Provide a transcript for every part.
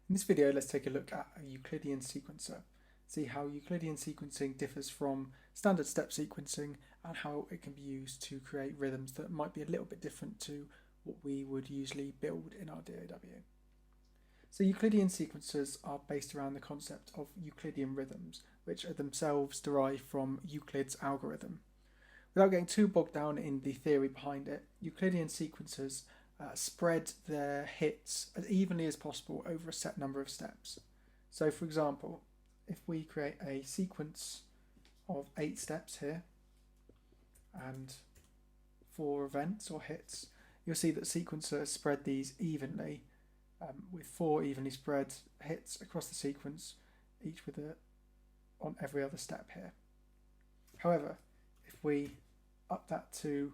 In this video, let's take a look at a Euclidean sequencer, see how Euclidean sequencing differs from standard step sequencing and how it can be used to create rhythms that might be a little bit different to what we would usually build in our DAW. So Euclidean sequencers are based around the concept of Euclidean rhythms, which are themselves derived from Euclid's algorithm. Without getting too bogged down in the theory behind it, Euclidean sequencers spread their hits as evenly as possible over a set number of steps. So for example, if we create a sequence of 8 steps here and 4 events or hits, you'll see that sequencers spread these evenly with 4 evenly spread hits across the sequence, each with on every other step here. However, if we up that to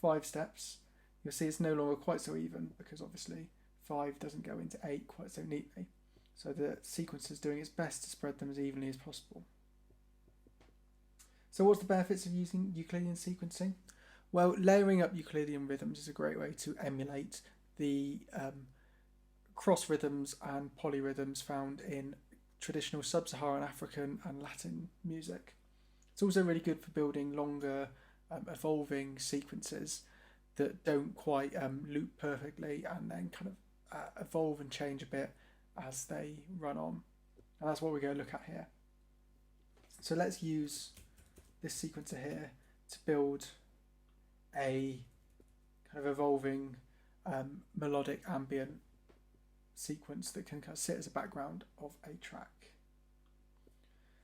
5 steps, you'll see it's no longer quite so even, because obviously 5 doesn't go into 8 quite so neatly. So the sequencer is doing its best to spread them as evenly as possible. So what's the benefits of using Euclidean sequencing? Well, layering up Euclidean rhythms is a great way to emulate the cross rhythms and polyrhythms found in traditional sub-Saharan African and Latin music. It's also really good for building longer evolving sequences that don't quite loop perfectly and then kind of evolve and change a bit as they run on. And that's what we're going to look at here. So let's use this sequencer here to build a kind of evolving melodic ambient sequence that can kind of sit as a background of a track.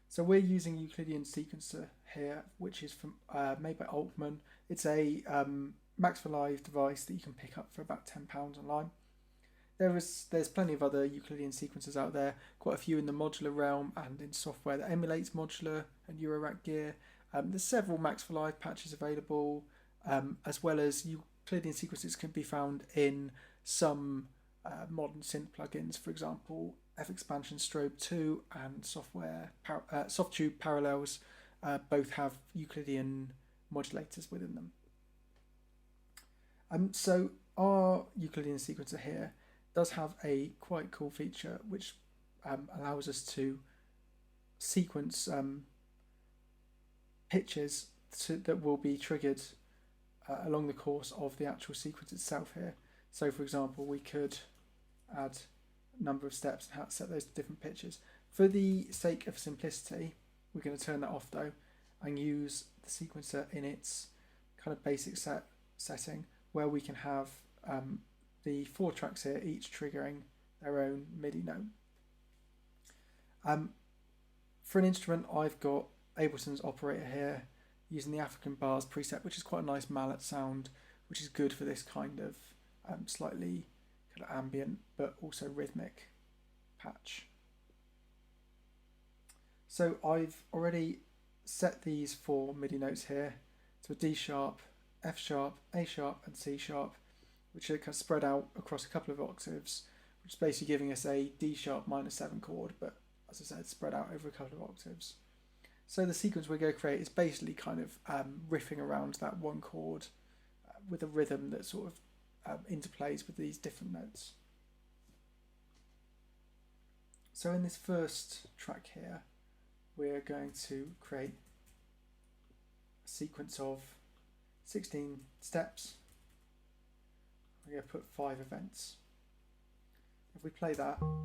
So we're using Euclidean sequencer here, which is from made by Altman. It's a Max for Live device that you can pick up for about £10 online. There's plenty of other Euclidean sequencers out there, quite a few in the modular realm and in software that emulates modular and Eurorack gear. There's several Max for Live patches available, as well as Euclidean sequencers can be found in some modern synth plugins, for example, F-Expansion Strobe 2 and Softube Parallels both have Euclidean modulators within them. So our Euclidean sequencer here does have a quite cool feature which allows us to sequence pitches that will be triggered along the course of the actual sequence itself here. So for example, we could add a number of steps and how to set those to different pitches. For the sake of simplicity, we're going to turn that off though and use the sequencer in its kind of basic setting, where we can have the 4 tracks here, each triggering their own MIDI note. For an instrument, I've got Ableton's operator here using the African bars preset, which is quite a nice mallet sound, which is good for this kind of slightly kind of ambient but also rhythmic patch. So I've already set these 4 MIDI notes here to a D sharp, F sharp, A sharp and C sharp, which are kind of spread out across a couple of octaves, which is basically giving us a D sharp minor 7 chord, but as I said, spread out over a couple of octaves. So the sequence we're going to create is basically kind of riffing around that one chord with a rhythm that sort of interplays with these different notes. So in this first track here, we're going to create a sequence of 16 steps. We're going to put 5 events. If we play that, you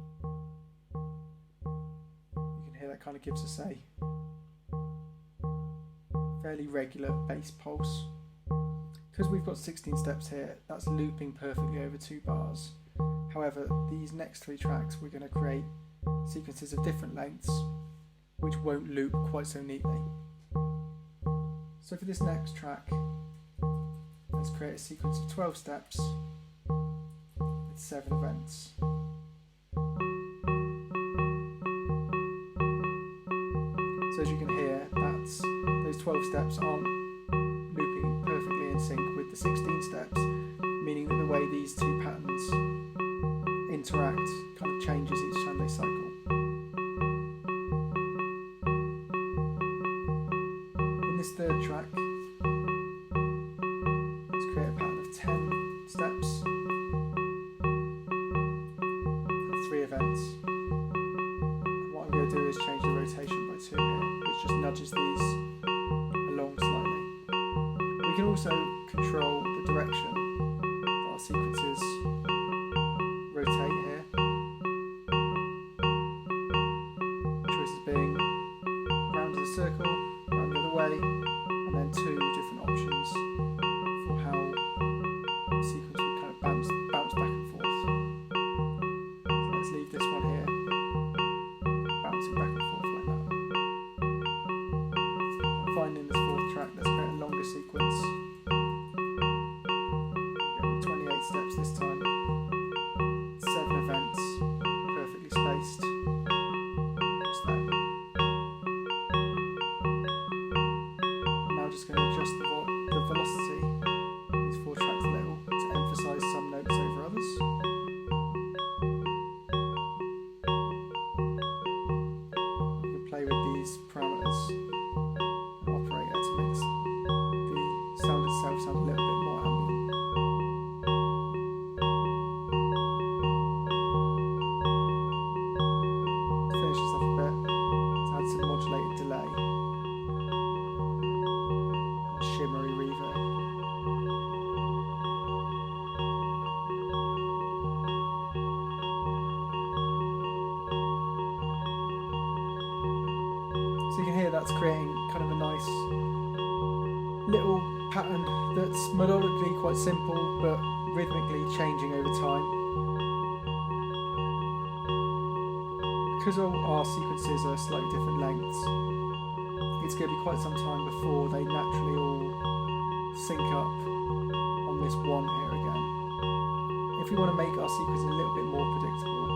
can hear that kind of gives us a fairly regular bass pulse. Because we've got 16 steps here, that's looping perfectly over 2 bars. However, these next 3 tracks, we're going to create sequences of different lengths, which won't loop quite so neatly. So for this next track, let's create a sequence of 12 steps with 7 events. So as you can hear, those 12 steps aren't looping perfectly in sync with the 16 steps, meaning that the way these 2 patterns interact kind of changes each time they cycle. In this third track, let's create a pattern of 10 steps and 3 events. also control the direction that our sequences rotate here. Choices being round as a circle, round the other way, and then two different options for how the sequence would kind of bounce back and forth. So let's leave this one here, bouncing back and forth like that. And finding this fourth track, let's create a longer sequence. 28 steps this time, 7 events, perfectly spaced. What's that? Now just going to adjust the velocity of these 4 tracks a little to emphasise some notes over others. You can play with these parameters and operator to make the sound itself sound a little bit more ambient. To finish this off a bit, to add some modulated delay and a shimmery reverb. So you can hear that's creating kind of a nice little pattern that's melodically quite simple but rhythmically changing over time. Because all our sequences are slightly different lengths, it's going to be quite some time before they naturally all sync up on this one here again. If we want to make our sequence a little bit more predictable,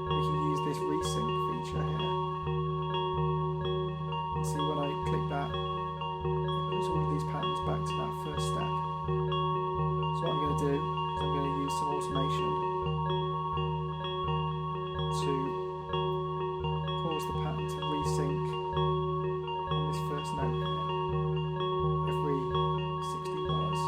we can use this Resync feature here. And see when I click that, it puts all of these patterns back to that first step. So what I'm going to do is I'm going to use some automation to cause the pattern to resync on this first note here every 16 bars.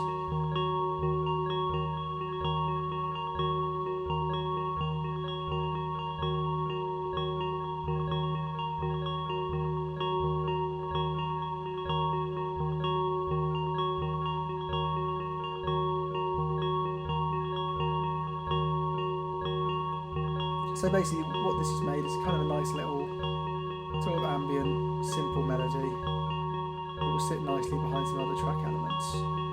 So basically what this has made is kind of a nice little sort of ambient, simple melody that will sit nicely behind some other track elements.